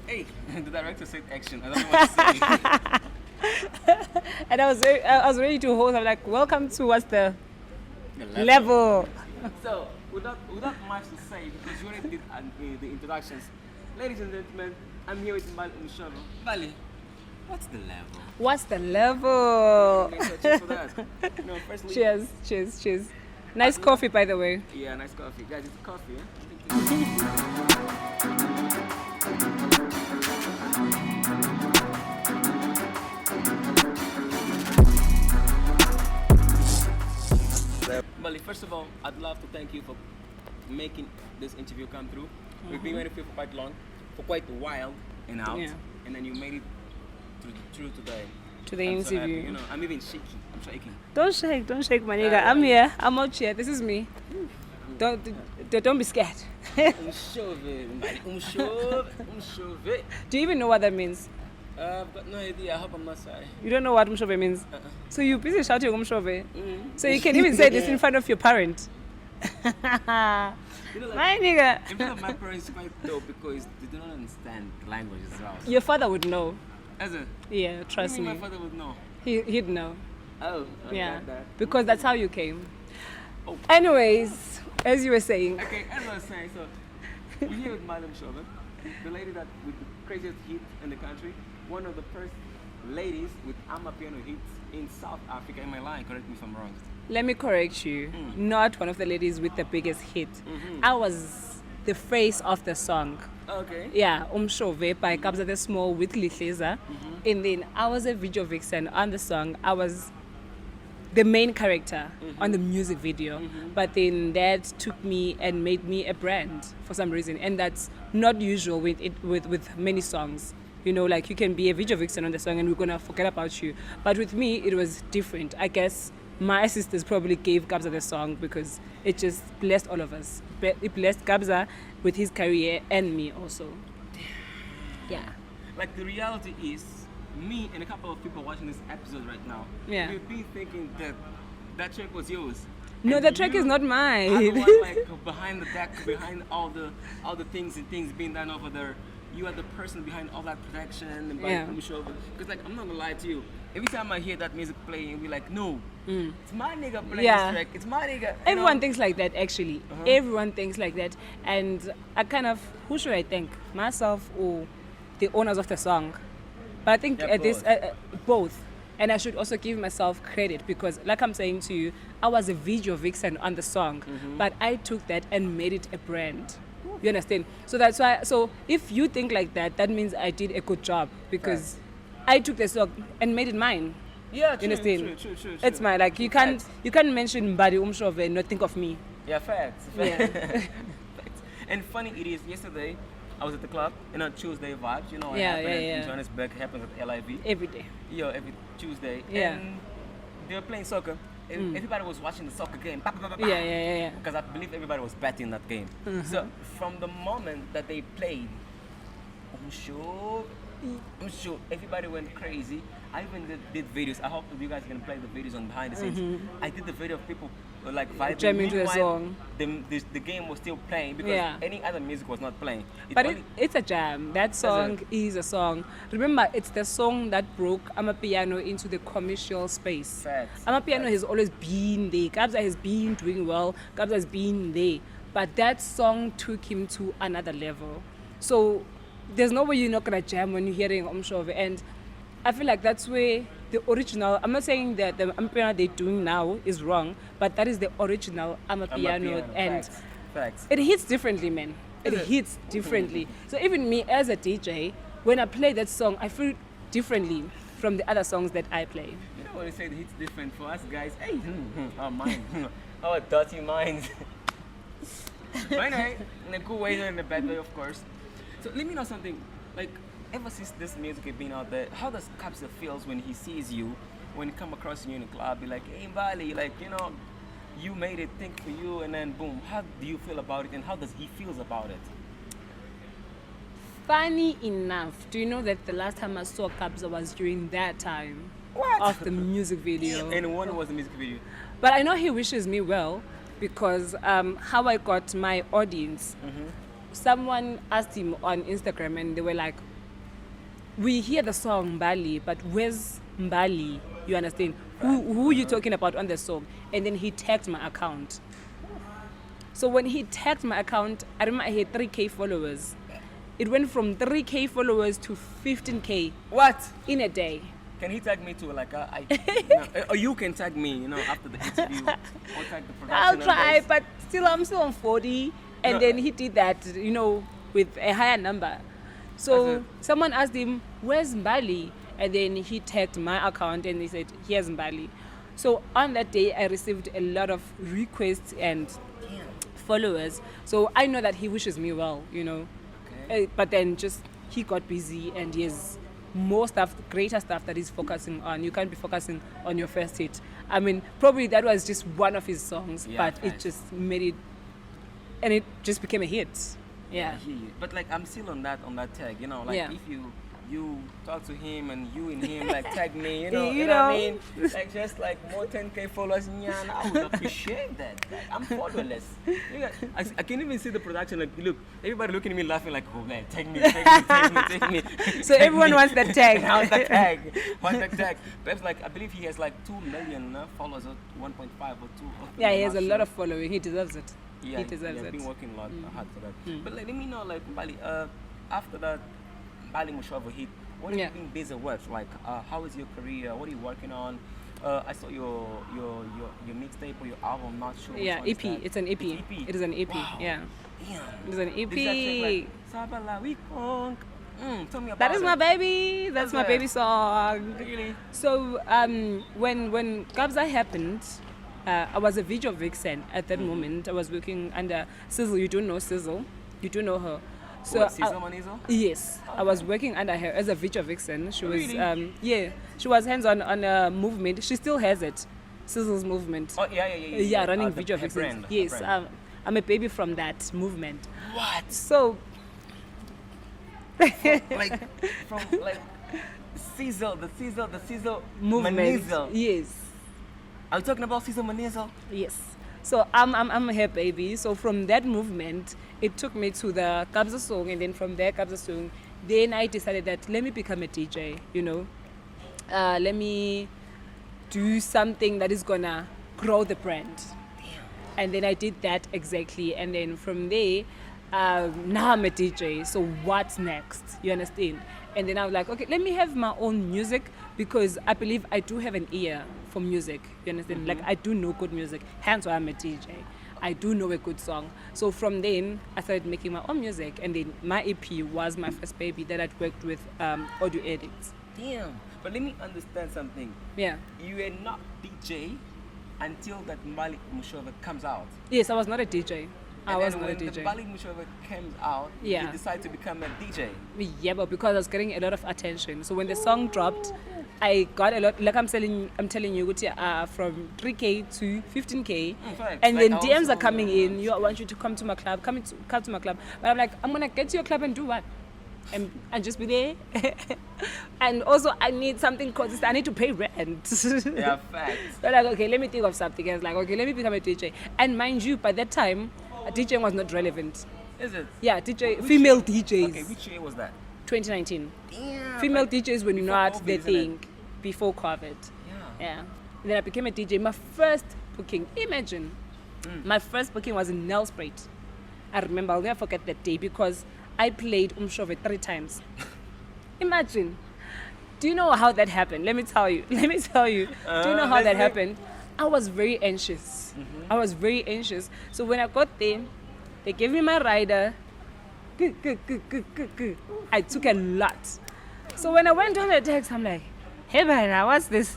Hey, the director said action. I don't know what to say. And I was ready to host. I'm like, welcome to what's the The level. So, without much to say, because you already did the introductions, ladies and gentlemen, I'm here with Mbali Umshove. Mbali, what's the level? What's the level? Okay, so cheers for that. No, firstly, Cheers, cheers, cheers. Nice coffee, by the way. yeah, nice coffee. Guys, it's coffee, yeah? Mbali, first of all, I'd love to thank you for making this interview come through. We've been waiting for you for quite a while and out, Yeah. and then you made it through today. To the I'm so happy, interview. you know, I'm even shaky. I'm shaking. Don't shake, my nigga. I'm here. I'm out here. This is me. Don't be scared. Umshove, Mbali Umshove. Do you even know what that means? I've got no idea. I hope I'm not sorry. You don't know what umshove means? So you're busy shouting umshove. Mm. So you can even say this in front of your parent. You know, like, My nigga. I feel like my parents are quite dope because they do not understand the language as well. Your father would know. As a, Yeah, trust maybe me. my father would know. He'd know. Oh, I Yeah. got that. Because that's how you came. Oh. Anyways, as you were saying. Okay, as I was saying, so we're here with Mbali Umshove, the lady that with the craziest hit in the country, one of the first ladies with Amapiano hits in South Africa. Am I lying? Correct me if I'm wrong. Let me correct you. Not one of the ladies with the biggest hit. Mm-hmm. I was the face of the song. Okay. Yeah, Umshove by Kabza the Small with Lihleza. And then I was a video vixen on the song. I was the main character on the music video. But then that took me and made me a brand for some reason. And that's not usual with many songs. You know, like you can be a video vixen on the song and we're gonna forget about you. But with me, it was different. I guess my sisters probably gave Kabza the song because it just blessed all of us. It blessed Kabza with his career and me also. Yeah. Like the reality is, me and a couple of people watching this episode right now, Yeah. we've been thinking that that track was yours. No, And the track you is not are the mine. one like behind the deck, behind all the things being done over there. You are the person behind all that production and Yeah. Because like I'm not gonna lie to you, every time I hear that music playing, we're like, no, it's my nigga playing Yeah. this track. It's my nigga. you Everyone know? thinks like that, actually. Everyone thinks like that. And I kind of, who should I thank? Myself or the owners of the song? But I think Yeah, both. And I should also give myself credit because, like I'm saying to you, I was a video vixen on the song, but I took that and made it a brand. You understand? So that's why. So if you think like that, that means I did a good job because I took the song and made it mine. Yeah, You true, understand? True. It's mine. Like you can't mention Mbali Umshove and not think of me. Yeah, facts. Yeah. Facts. And funny it is, yesterday I was at the club and on Tuesday vibes, you know what Yeah, happened yeah. in Johannesburg happens at LIV. Every day. Every Tuesday. Yeah. And they were playing soccer. And everybody was watching the soccer game. Yeah. Because I believe everybody was betting that game. So from the moment that they played, I'm sure everybody went crazy. I even did videos. I hope you guys can play the videos on behind the scenes. I did the video of people like vibing. Jamming to the Meanwhile, song. The game was still playing because Yeah. any other music was not playing. But it's a jam. That song is a song. Remember, it's the song that broke Amapiano into the commercial space. Facts. Amapiano has always been there. Kabza has been doing well. Kabza has been there. But that song took him to another level. So there's no way you're not going to jam when you're hearing Umshove. And I feel like that's where the original, I'm not saying that the Amapiano they're doing now is wrong, but that is the original Amapiano. And Facts. it hits differently, man. It Is it? hits differently. So even me as a DJ, when I play that song, I feel differently from the other songs that I play. You know when you say it hits different for us guys, hey, our mind, our dirty minds. But anyway, in a good way and in a bad way, of course. So let me know something. Like, ever since this music has been out there, how does Kabza feels when he sees you, when he come across you in a club, be like, hey, Mbali, like, you know, you made it, think for you, and then boom. How do you feel about it, and how does he feels about it? Funny enough, do you know that the last time I saw Kabza was during that time What? of the music video? And one was the music video. But I know he wishes me well because how I got my audience, someone asked him on Instagram and they were like, we hear the song Mbali, but where's Mbali? You understand? Who you talking about on the song? And then he tagged my account. So when he tagged my account, I remember I had 3K followers. It went from 3K followers to 15K. What? In a day. Can he tag me too? Like, or you can tag me, after the interview, or tag the production. I'll try, members. but I'm still on 40. And No. then he did that, with a higher number. So someone asked him, where's Mbali? And then he tagged my account and he said, here's Mbali. So on that day, I received a lot of requests and followers. So I know that he wishes me well, Okay. But then just he got busy and he has more stuff, greater stuff that he's focusing on. You can't be focusing on your first hit. I mean, probably that was just one of his songs, Yeah, but it facts. just made it, and it just became a hit. Yeah. I hear you. But like I'm still on that tag, Yeah. if you talk to him and you and him like tag me, you You know what I know. mean? Like just like more 10K followers, I would appreciate that. Like, I'm followerless. I can't even see the production. Like look, everybody looking at me laughing like, oh man, tag me. So Tag everyone me. wants that tag. I want that tag. Want that tag. Perhaps like I believe he has like 2 million followers or 1.5 or 2. Yeah, he I'm has not a sure. lot of following. He deserves it. Yeah, He deserves yeah, it. been working a lot hard for that. But like, let me know, like, Mbali, after that Mbali Umshove hit, what have Yeah. you been busy with? Like, how is your career? What are you working on? I saw your mixtape or your album. I'm not sure. Which Yeah, one is EP. that. It's an EP. It's EP. It is an EP. Wow. Yeah. Damn. It is an EP. Does that track like, Sabala, we conk? Tell me about That is it. my baby. That's my Okay. baby song. Really? So when Kabza happened, I was a video vixen at that moment. I was working under Sizzle. You do know Sizzle. You do know her. So What, Sizzle, manizle? yes, I was working under her as a video vixen. She was Really? she was hands on a movement. She still has it, Sizzle's movement. Oh, yeah. Running The- video her vixens. brand, her Yes, brand. I'm a baby from that movement. What? So Like, from, like, Sizzle, the Sizzle movement. manizle. Yes. Are you talking about Sizzle manizle? Yes. So I'm her baby. So from that movement, it took me to the Kabza song, and then from there Kabza song, then I decided that let me become a DJ. Let me do something that is gonna grow the brand. And then I did that exactly. And then from there, now I'm a DJ. So what's next? You understand? And then I was like, okay, let me have my own music because I believe I do have an ear for music. You understand? Like I do know good music. Hence why I'm a DJ. I do know a good song. So from then, I started making my own music. And then my EP was my first baby that I'd worked with audio edits. Damn. But let me understand something. Yeah. You were not DJ until that Mbali Umshove comes out. Yes, I was not a DJ. I And was then not a when the DJ. Mbali Umshove came out, Yeah. you decided to become a DJ. Yeah, but because I was getting a lot of attention. So when the song dropped, I got a lot. Like I'm telling you, from 3K to 15K, Facts. and Like then DMs also, are coming in. I want you to come to my club. Come to my club. But I'm like, I'm gonna get to your club and do what? And just be there. And also, I need something consistent. I need to pay rent. Yeah, facts. So like, okay, let me think of something else. Like, okay, let me become a DJ. And mind you, by that time, DJing was not relevant. Is it? Yeah, female DJs. Okay, which year was that? 2019. Damn. Female like, DJs were before not COVID, the isn't it? thing before COVID. Yeah. Yeah. And then I became a DJ. My first booking, imagine, my first booking was in Nelspruit. I remember, I'll never forget that day because I played Umshove 3 times. Imagine. Do you know how that happened? Let me tell you. Do you know how let's that see. happened? I was very anxious. I was very anxious. So when I got there, they gave me my rider. I took a lot. So when I went on the text, I'm like, hey man, what's this?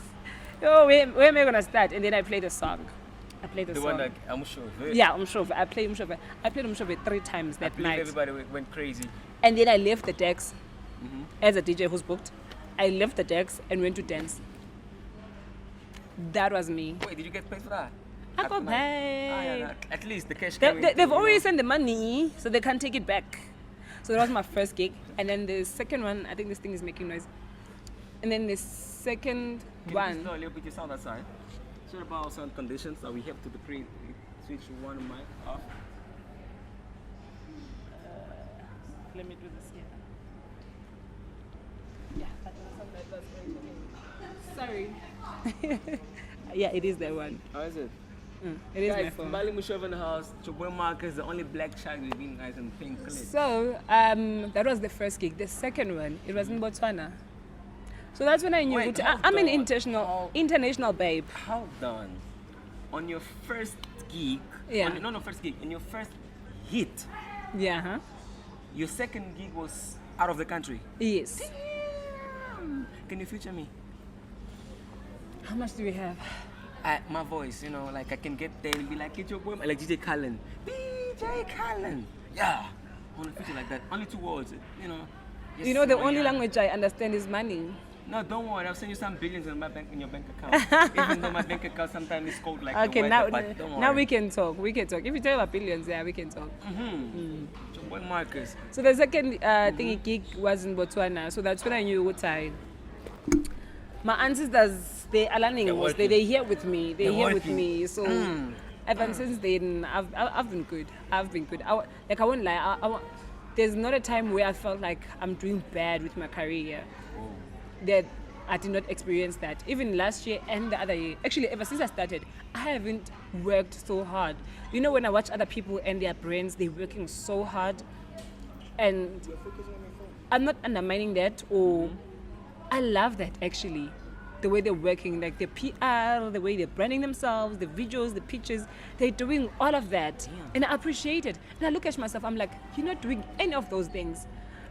Oh, where am I gonna start? And then I played a song. The one like Umshove. Yeah, Umshove. I played Umshove 3 times I that believe night. everybody went crazy. And then I left the decks as a DJ who's booked. I left the decks and went to dance. That was me. Wait, did you get paid for that? I got Ah, paid. yeah, at least the cash. They've already sent the money, so they can't take it back. So that was my first gig. And then the second one, I think this thing is making noise. And then the second Can one. you just a little bit your sound outside? Sure about sound conditions. So we have to switch one mic off. Let me do this here. Sorry. Yeah, it is that one. How is it? It is my Guys, phone. Mbali Umshove in the house. Your boy Marcus, the only black shark we've been guys in pink clip. So that was the first gig. The second one, it was in Botswana. So that's when I knew Wait, I'm an hold on. international babe. How done? On your first gig, Yeah. no, first gig, in your first hit, Yeah, huh? your second gig was out of the country. Yes. Can you feature me? How much do we have? My voice, like I can get there and be like, it's your boy, like DJ Cullen. DJ Cullen. Yeah. I want to feature like that. Only 2 words, Yes, You know, the oh, only yeah. language I understand is money. No, don't worry. I'll send you some billions in your bank account. Even though my bank account sometimes is called like Okay, the weather, but don't worry. now we can talk. We can talk. If you tell about billions, yeah, we can talk. It's your boy Marcus. So the second thingy gig was in Botswana. So that's when I knew what I. My ancestors, they are learning. working. They're here with me. They're They're here with working. me. So ever since then, I've been good. I've been good. I won't lie. There's not a time where I felt like I'm doing bad with my career. That I did not experience that. Even last year and the other year. Actually, ever since I started, I haven't worked so hard. You know, when I watch other people and their brains, they're working so hard. And I'm not undermining that, or I love that actually. The way they're working, like the PR, the way they're branding themselves, the videos, the pictures, they're doing all of that. And I appreciate it. And I look at myself, I'm like, you're not doing any of those things.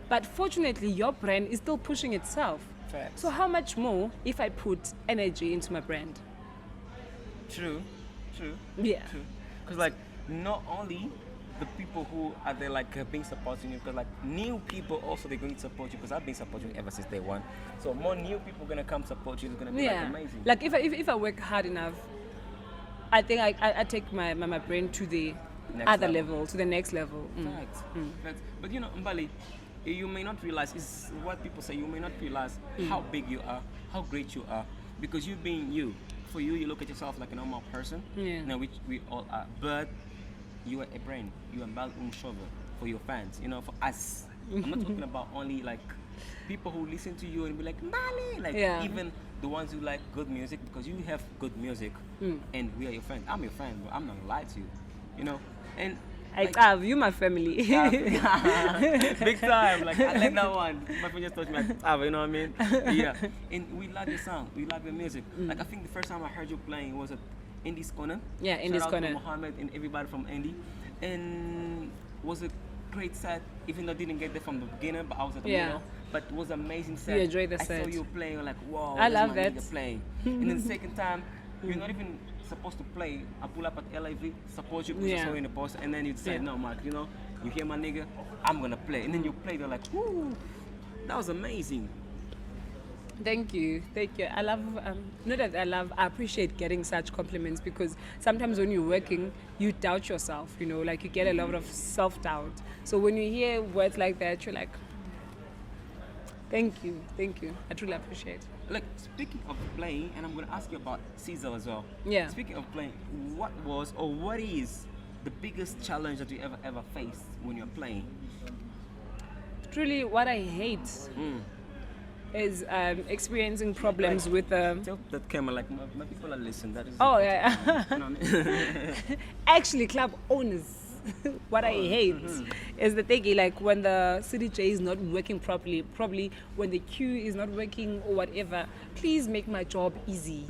But fortunately, your brand is still pushing itself. Facts. So how much more if I put energy into my brand? True. Yeah. Because like not only the people who are there like being supporting you, because like new people also they're going to support you, because I've been supporting you ever since day one. So more new people gonna come support you. It's gonna be like amazing. Like if I work hard enough, I think I take my brain to the Next other level. level, to the next level. Facts. But Mbali, you may not realize, is what people say, you may not realize how big you are, how great you are, because you being you. For you, you look at yourself like a normal person, which we all are. But you are a brand. You are Mbali Umshove for your fans. For us. I'm not talking about only like people who listen to you and be like Mbali, like even the ones who like good music, because you have good music, and we are your friends. I'm your friend, but I'm not gonna lie to you. And You my family. big time. Like I like that one. My friend just told me like, you know what I mean? Yeah. And we love your song. We love your music. Like I think the first time I heard you playing was at Indy's Corner. Yeah, Indy's Shout out Corner. to Mohammed and everybody from Indy. And was a great set, even though I didn't get there from the beginning, but I was at the middle. But it was an amazing set. You enjoyed the I set. saw you playing, like, wow, I this love my that. nigga playing. And then the second time, you're not even supposed to play. I pull up at LIV, support you, because I saw you in the post, and then you decide, no, Mark, you hear my nigga, I'm gonna play. And then you play, they're like, whoo, that was amazing. Thank you. I love, I appreciate getting such compliments, because sometimes when you're working, you doubt yourself, like you get a lot of self-doubt. So when you hear words like that, you're like, thank you. I truly appreciate it. Like, speaking of playing, and I'm gonna ask you about Sizzle as well. Yeah. Speaking of playing, what was or what is the biggest challenge that you ever faced when you're playing? Truly, what I hate is experiencing problems with the. Tell that camera, like my people are listening. That is. Oh yeah. You know what I mean? Actually, club owners. What I hate is the thing, like when the CDJ is not working properly, probably when the queue is not working or whatever. Please make my job easy.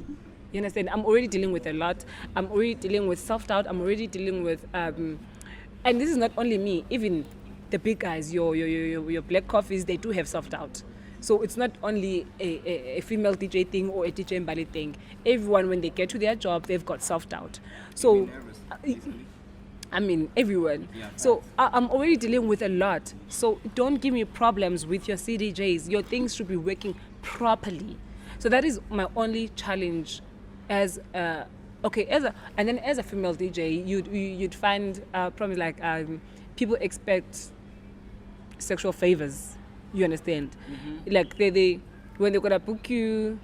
You understand? I'm already dealing with a lot. I'm already dealing with self-doubt. I'm already dealing with, and this is not only me. Even the big guys, your black coffees, they do have self-doubt. So it's not only a female DJ thing or a DJ Mbali thing. Everyone, when they get to their job, they've got self-doubt. So, I mean, everyone. Yeah, so I'm already dealing with a lot. So don't give me problems with your CDJs. Your things should be working properly. So that is my only challenge as a female DJ, you'd find probably like people expect sexual favors. You understand? Like they when they're gonna book you,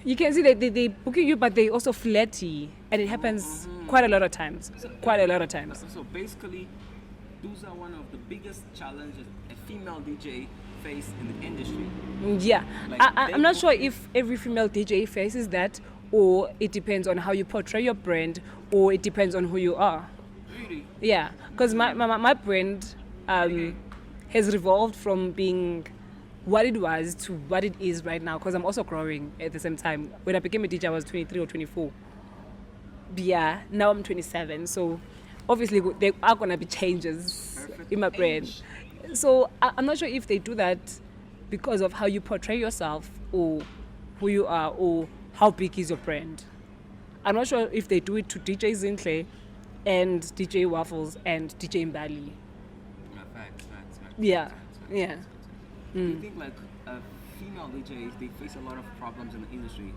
you can see that they booking you, but they also flirty, and it happens quite a lot of times. So basically, those are one of the biggest challenges a female DJ face in the industry. Yeah, Like, I'm not sure if every female DJ faces that, or it depends on how you portray your brand, or it depends on who you are. Really? Yeah, because my brand has revolved from being what it was to what it is right now, because I'm also growing at the same time. When I became a DJ, I was 23 or 24. Yeah, now I'm 27, so obviously there are going to be changes Perfect in my brand. age. So I'm not sure if they do that because of how you portray yourself, or who you are, or how big is your brand. I'm not sure if they do it to DJ Zinhle and DJ Waffles and DJ Mbali. Yeah, facts. Yeah, facts. yeah. Do you think like female DJs they face a lot of problems in the industry?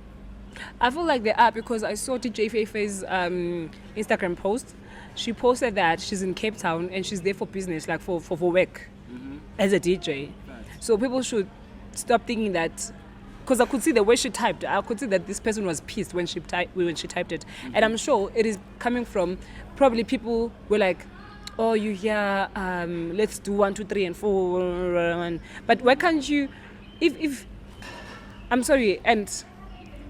I feel like they are, because I saw DJ Feife's Instagram post. She posted that she's in Cape Town and she's there for business, like for work, as a DJ. Facts. So people should stop thinking that, because I could see the way she typed. I could see that this person was pissed when she typed it, and I'm sure it is coming from probably people were like, "Oh, you hear? Let's do 1, 2, 3, and 4." But why can't you? If I'm sorry, and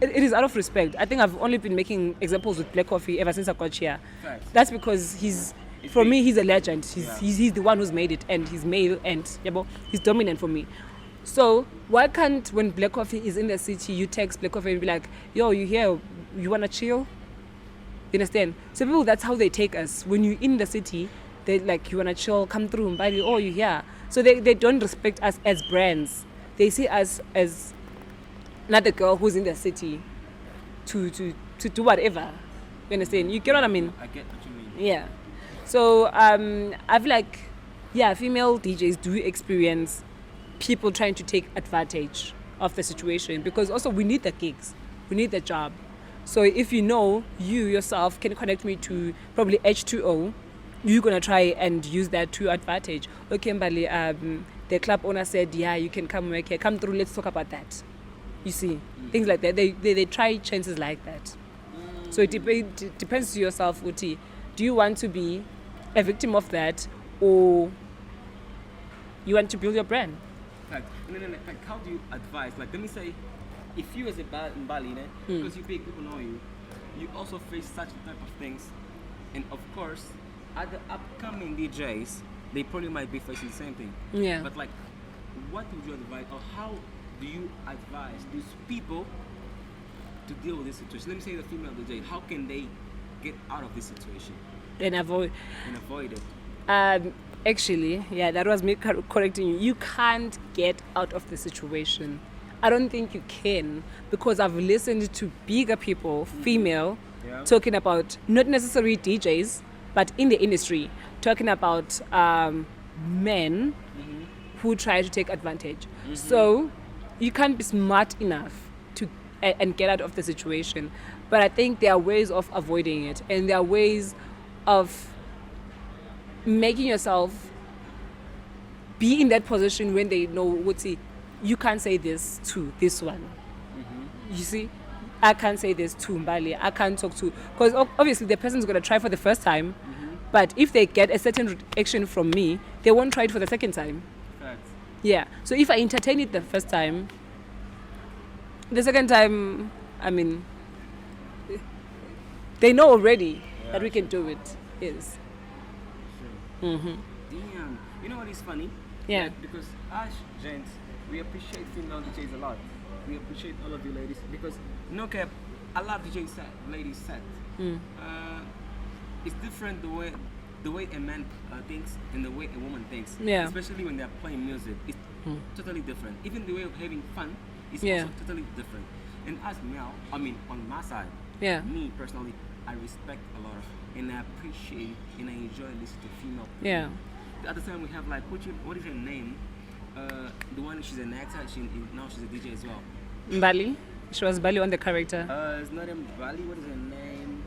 it is out of respect. I think I've only been making examples with Black Coffee ever since I got here. Facts. That's because for me, he's a legend. He's the one who's made it, and he's male, and he's dominant for me. So why can't, when Black Coffee is in the city, you text Black Coffee and be like, "Yo, you here? You wanna chill?" You understand? So people, that's how they take us. When you're in the city, they like, "You wanna chill? Come through, Mbali. Oh, you here?" So they don't respect us as brands. They see us as not the girl who's in the city to do whatever. You understand? You get what I mean? I get what you mean. Yeah. So I feel like, yeah, female DJs do experience people trying to take advantage of the situation, because also we need the gigs, we need the job. So if you yourself can connect me to probably H2O, you're gonna try and use that to your advantage. Okay, Mbali, the club owner said, yeah, you can come work here, come through, let's talk about that. You see, things like that. They try chances like that. So it depends to yourself, Uti. Do you want to be a victim of that, or you want to build your brand? Fact. And then like, how do you advise? Like, let me say, if you as a Mbali, because you big, people know you, you also face such type of things, and of course, other upcoming DJs, they probably might be facing the same thing. Yeah. But like, what would you advise, or how do you advise these people to deal with this situation? Let me say the female DJ, how can they get out of this situation And avoid. it? Actually, yeah, that was me correcting you. You can't get out of the situation. I don't think you can, because I've listened to bigger people, female, talking about not necessarily DJs, but in the industry, talking about men who try to take advantage. So you can't be smart enough to and get out of the situation. But I think there are ways of avoiding it, and there are ways of making yourself be in that position when they know what, see, you can't say this to this one. You see, I can't say this to Mbali. I can't talk to, because obviously the person's going to try for the first time, but if they get a certain reaction from me, they won't try it for the second time. Facts. Yeah. So if I entertain it the first time, the second time, I mean, they know already that we can do it. Yes. Damn. You know what is funny? Yeah. Like, because us gents, we appreciate female DJs a lot. We appreciate all of you ladies, because no cap, I love DJ set, ladies set. It's different the way a man thinks and the way a woman thinks. Yeah. Especially when they're playing music, it's totally different. Even the way of having fun is Yeah. also totally different. And as male, I mean, on my side, Yeah. me personally, I respect a lot of, and I appreciate and I enjoy listening to female. Yeah. The other time we have like, what is her name? The one, she's an actor, now she's a DJ as well. Mbali. She was Mbali on the character. It's not Mbali, what is her name?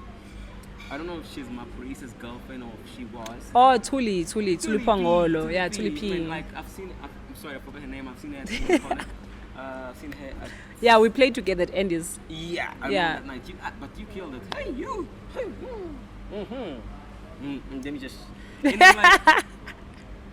I don't know if she's Mapurisa's girlfriend or if she was. Oh, Tuli Pangolo. Yeah, Tuli P. P. Like, I'm sorry, I forgot her name. I've seen her at the corner. I've seen her at... Yeah, we played together at Andy's. Yeah, I Yeah. remember that night. But you killed it. Hey, you! Hey, you! Let me just... And then, like,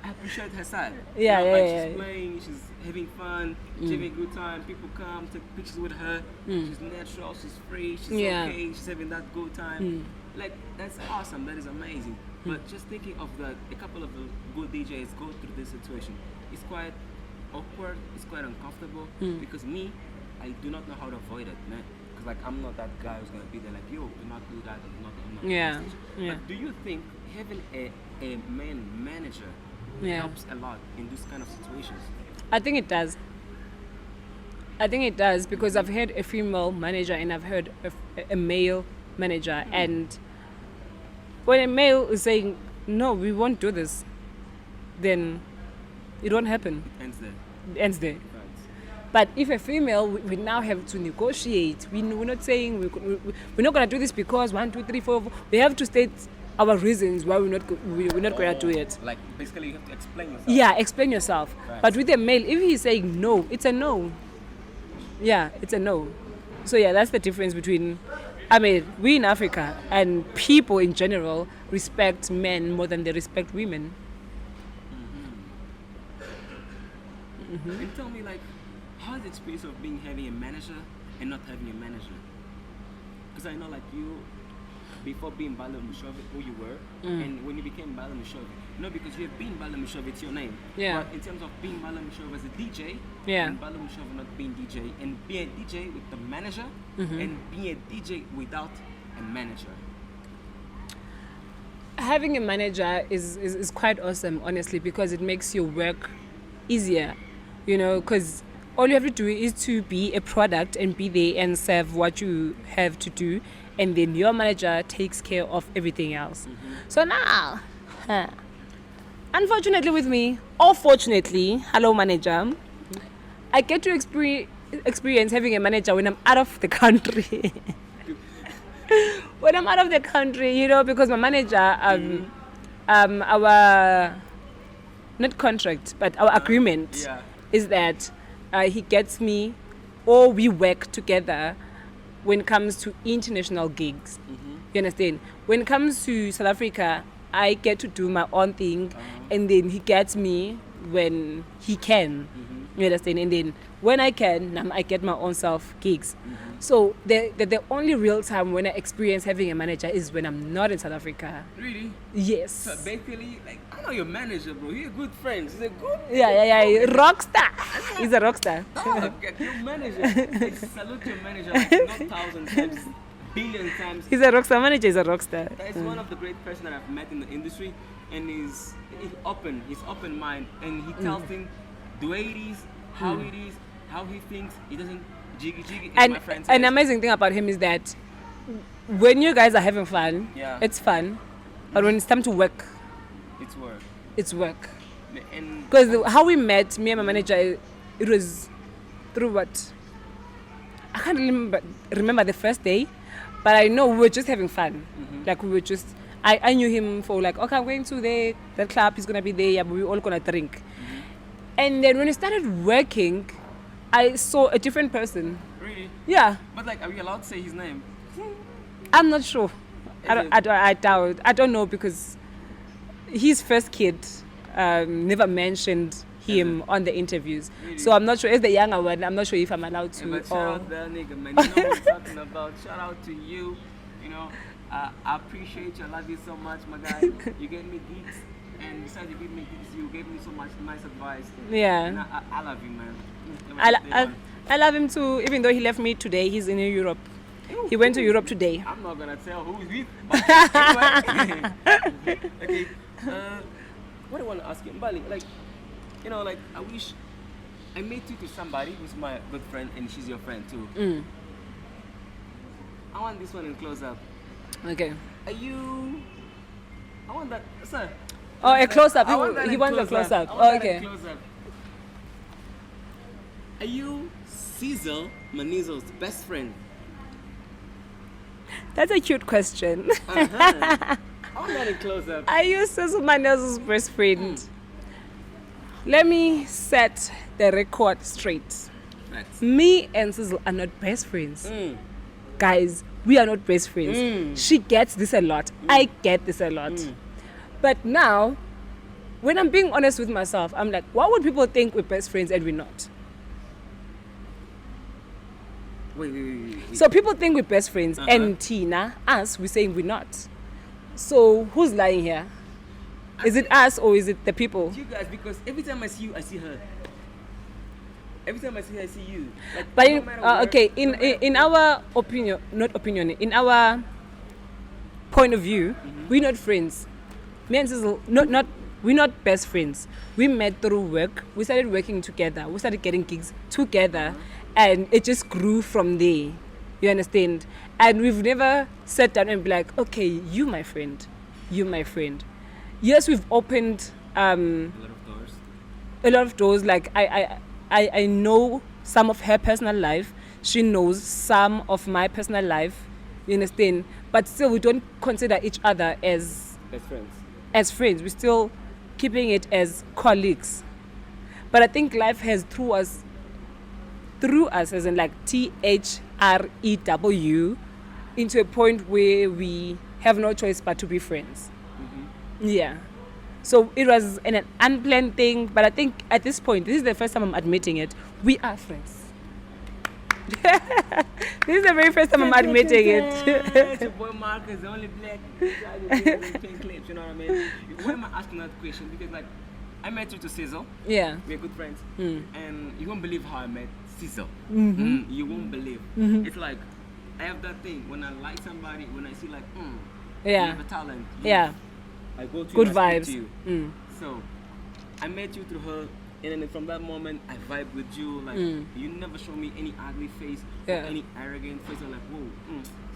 I appreciate her side. Yeah, you know, yeah, like yeah. she's playing, she's having fun, she's having a good time. People come, take pictures with her. She's natural, she's free, she's Yeah. okay, she's having that good time. Like that's awesome. That is amazing. But just thinking of a couple of the good DJs go through this situation, it's quite awkward. It's quite uncomfortable because me, I do not know how to avoid it, man. Because like I'm not that guy who's gonna be there like, yo, do not do that. I'm not Yeah, on stage. yeah. But do you think having a man manager Yeah. helps a lot in this kind of situations? I think it does. I think it does because I've heard a female manager and I've heard a male manager. And when a male is saying, no, we won't do this, then it won't happen. Ends there. It ends there. Right. But if a female, we now have to negotiate. We're not saying we're not going to do this because 1, 2, 3, 4. We have to state our reasons why we're not going to do it. Like basically, you have to explain yourself. Yeah, explain yourself. Right. But with a male, if he's saying no, it's a no. Yeah, it's a no. So yeah, that's the difference between, I mean, we in Africa and people in general respect men more than they respect women. And tell me, like, how's the experience of having a manager and not having a manager? Because I know, like, you, before being Mbali Umshove, who you were, and when you became Mbali Umshove, because you have been Mbali Umshove, it's your name. Yeah. But in terms of being Mbali Umshove as a DJ, Yeah. and Mbali Umshove not being DJ, and being a DJ with the manager, and being a DJ without a manager. Having a manager is quite awesome, honestly, because it makes your work easier, because all you have to do is to be a product and be there and serve what you have to do, and then your manager takes care of everything else. So now, unfortunately with me, or fortunately, hello manager, I get to experience having a manager when I'm out of the country. When I'm out of the country, because my manager, our not contract, but our agreement is that he gets me, or we work together when it comes to international gigs. You understand? When it comes to South Africa, I get to do my own thing, and then he gets me when he can. You understand? And then when I can, I get my own self gigs. So the only real time when I experience having a manager is when I'm not in South Africa. Really? Yes. So basically, like, I know your manager, bro. You're good friends. He's a good. Yeah. Rockstar. He's a rockstar. Oh, your manager. Like, salute your manager like not thousands times, billion times. He's a rockstar. Manager is a rockstar. That is one of the great person that I've met in the industry, and he's open mind, and he tells things the way it is, how it is, how he thinks. He doesn't jiggy. And my friend an says. amazing thing about him is that when you guys are having fun, Yeah. it's fun. But when it's time to work, It's work. it's work. And Because how we met, me and my manager, it was through what? I can't remember the first day, but I know we were just having fun. Like we were just, I knew him for like, okay, I'm going to that club, he's going to be there, yeah, but we're all going to drink. And then when we started working, I saw a different person. really, Yeah, but like, are we allowed to say his name? I'm not sure. I doubt. I don't know because his first kid never mentioned him on the interviews. Really? So I'm not sure. As the younger one, I'm not sure if I'm allowed to. But shout out that nigga, man. You know what we're talking about. Shout out to you. I appreciate you. I love you so much, my guy. You gave me geeks, and besides you giving me geeks, you gave me so much nice advice. And Yeah. I love you, man. I love him too. Even though he left me today, he's in Europe. He went to Europe today. I'm not gonna tell who is with. But anyway. Okay. What do I want to ask you, Mbali? Like, like I wish I met you to somebody who's my good friend, and she's your friend too. I want this one in close up. Okay. Are you? I want that, sir. Oh, a close up. I want that He in wants a close close up. I want Oh, that in okay. close up. Are you Sizzle manizle's best friend? That's a cute question. I want that in close up. I use Sizzle my nails best friend. Let me set the record straight. Facts. Me and Sizzle are not best friends. Guys, we are not best friends. She gets this a lot. I get this a lot. But now, when I'm being honest with myself, I'm like, why would people think we're best friends and we're not? Wait. So people think we're best friends, and Tina, us, we're saying we're not. So who's lying here? Is it us or is it the people? You guys, because every time I see you, I see her. Every time I see her, I see you. Like, But no matter where, okay, no matter- in our opinion, in our point of view, we're not friends. Me and Sizzle, we're not best friends. We met through work. We started working together. We started getting gigs together, and it just grew from there. You understand? And we've never sat down and be like, okay, you my friend. Yes, we've opened a lot of doors. a lot of doors. Like I know some of her personal life. She knows some of my personal life. You understand? But still, we don't consider each other as friends. We're still keeping it as colleagues. But I think life has through us as in like THREW into a point where we have no choice but to be friends. Yeah. So it was an unplanned thing, but I think at this point, this is the first time I'm admitting it, we are friends. This is the very first time I'm admitting It's your boy Marcus, the only black guy playing clips, you know what I mean? Why am I asking that question? Because like, I met you to Sizzle. Yeah. We're good friends. And you won't believe how I met Sizzle. You won't believe. It's like, I have that thing, when I like somebody, when I see like, you have a talent. I go to Good you, I speak vibes. to you. So, I met you through her, and then from that moment, I vibe with you. Like, you never show me any ugly face or any arrogant face. I'm like, whoa,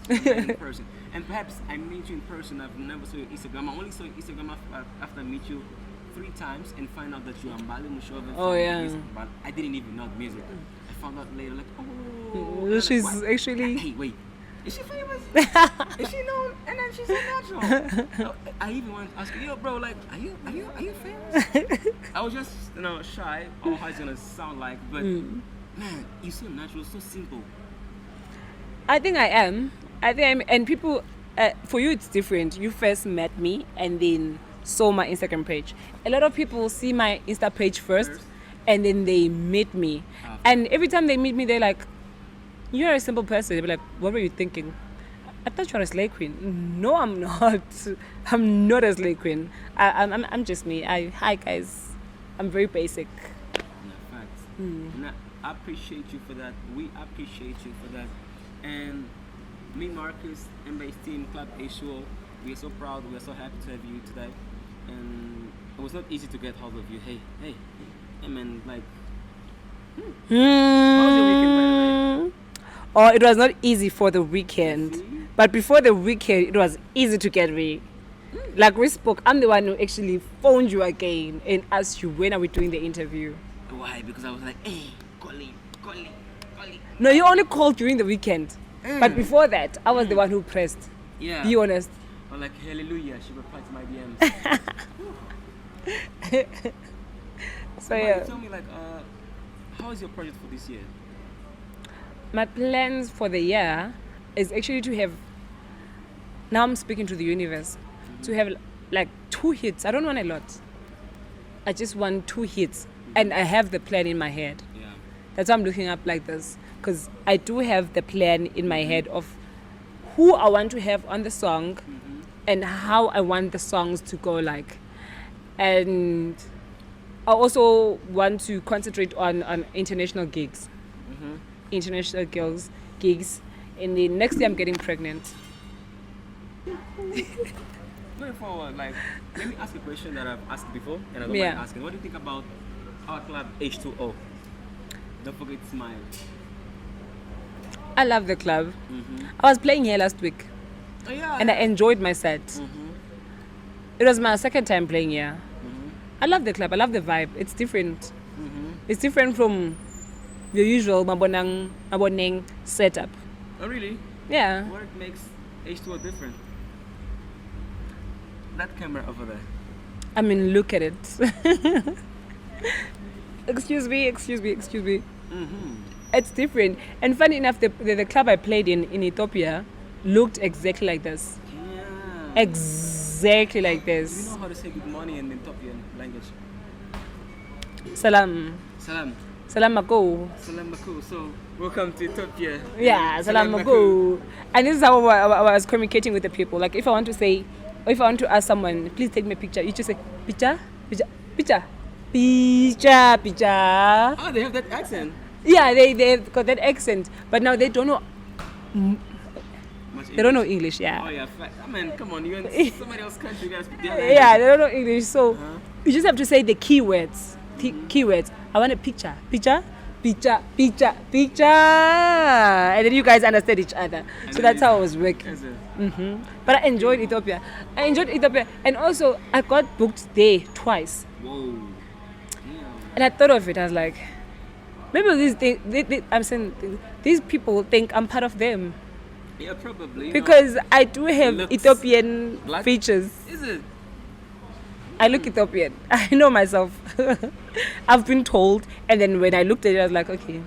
in person. And perhaps I meet you in person. I've never saw your Instagram. I only saw your Instagram after I meet you 3 times and find out that you are Mbali Umshove. Oh, yeah. But I didn't even know the music. I found out later, like, She's like, actually... Hey, wait. Is she famous? Is she known? And then she's so natural. I even wanted to ask her, yo, bro, like, are you famous? I was just, shy on how it's gonna sound like, but man, you so natural, so simple. I think I am. And people, for you, it's different. You first met me and then saw my Instagram page. A lot of people see my Insta page first and then they meet me. And every time they meet me, they're like, you're a simple person. They'll be like, what were you thinking? I thought you were a slay queen. No, I'm not. I'm not a slay queen. I'm just me. Hi guys. I'm very basic. Yeah, facts. And I appreciate you for that. We appreciate you for that. And me, Marcus, Mbali's team, Club H2O, we are so proud. We are so happy to have you today. And it was not easy to get hold of you. Hey, man, like, how was your weekend, by the way? Oh, it was not easy for the weekend. But before the weekend, it was easy to get me. Like we spoke, I'm the one who actually phoned you again and asked you when are we doing the interview. Why? Because I was like, hey, colleague. No, you only called during the weekend. But before that, I was the one who pressed. Yeah. Be honest. I'm like, hallelujah, she replied to my DMs. So yeah. Tell me, like, how is your project for this year? My plans for the year is actually to have, now I'm speaking to the universe, to have like 2 hits. I don't want a lot. I just want 2 hits. And I have the plan in my head. Yeah. That's why I'm looking up like this. Because I do have the plan in my head of who I want to have on the song and how I want the songs to go like. And I also want to concentrate on international gigs. International gigs. And the next year I'm getting pregnant. Going forward, like, let me ask a question that I've asked before, and I don't mind asking. What do you think about our club H2O? Don't forget to smile. I love the club. I was playing here last week. Oh, yeah. And I enjoyed my set. It was my second time playing here. I love the club. I love the vibe. It's different. It's different from the usual maboneng setup. Oh, really? Yeah. What makes H2O different? That camera over there. I mean, look at it. Excuse me. It's different. And funny enough, the club I played in Ethiopia looked exactly like this. Yeah. Exactly exactly like Do you this. know how to say good morning in the Ethiopian language? Salam. Salam. Salam Mako. Salam Maku. So, welcome to Ethiopia. Yeah, Salam Mako. And this is how I was communicating with the people. Like if I want to say, or if I want to ask someone, please take me a picture, you just say, picture, picture, picture, picture, picture. Oh, they have that accent. Yeah, they've got that accent. But now they don't know, Much they don't know English. English, yeah. Oh, yeah. I mean, come on. You're in somebody else's country. You gotta speak their language. Yeah, they don't know English. So Uh-huh. you just have to say the keywords. Keywords. I want a picture. Picture. Picture. Picture. Picture. And then you guys understand each other. And So then that's how I was working. Is it? But I enjoyed Ethiopia. And also I got booked there twice. Whoa. And I thought of it. I was like, maybe these things. I'm saying these people think I'm part of them Yeah, probably. you know. because I do have Looks Ethiopian black? features. Is it? I look Ethiopian. I know myself. I've been told, and then when I looked at it, I was like, okay.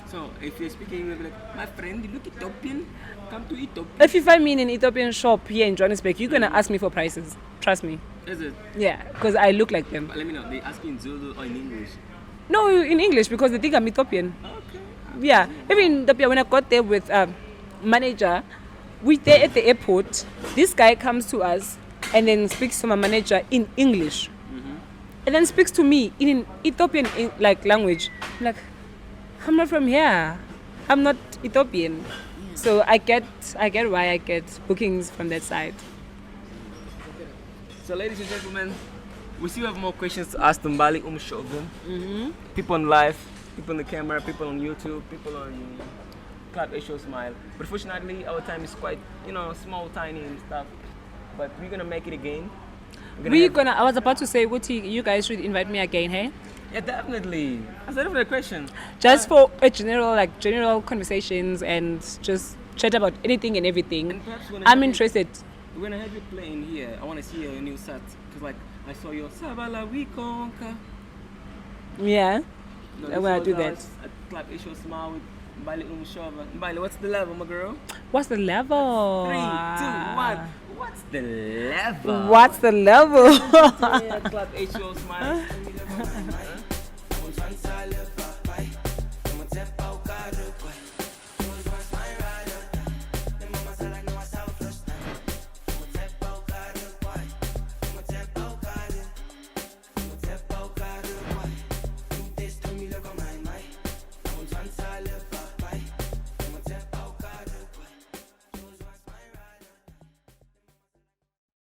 So, if you're speaking, you'll be like, my friend, you look Ethiopian. Come to Ethiopia. If you find me in an Ethiopian shop here in Johannesburg, you're gonna ask me for prices. Trust me. Is it? Yeah, because I look like them. But let me know. They ask you in Zulu or in English. No, in English because they think I'm Ethiopian. Okay. Yeah, even in Ethiopia, when I got there with manager, we there at the airport. This guy comes to us and then speaks to my manager in English, and then speaks to me in an Ethiopian like language. I'm like, I'm not from here. I'm not Ethiopian. So I get why I get bookings from that side. So, ladies and gentlemen, we still have more questions to ask Mbali Umshove. People on live, people on the camera, people on YouTube, people on Club A Show Smile. But fortunately, our time is quite, small, tiny and stuff. But we're gonna make it again. I was about to say, Wuti, you guys should invite me again, hey? Yeah, definitely. That's a different question. Just for a general conversations and just chat about anything and everything. And perhaps I'm interested. When I have you playing here, I want to see your new set. Because, like, I saw your Sabala Wikonka. Yeah, No, I'm gonna do that. At Club A Show Smile with Mbali Umshove. Mbali, what's the level, my girl? What's the level? 3, 2, 1. What's the level? What's the level? Yeah, Club A Show Smile. Vamos dançar, levar pai. Vamos até pau, cara,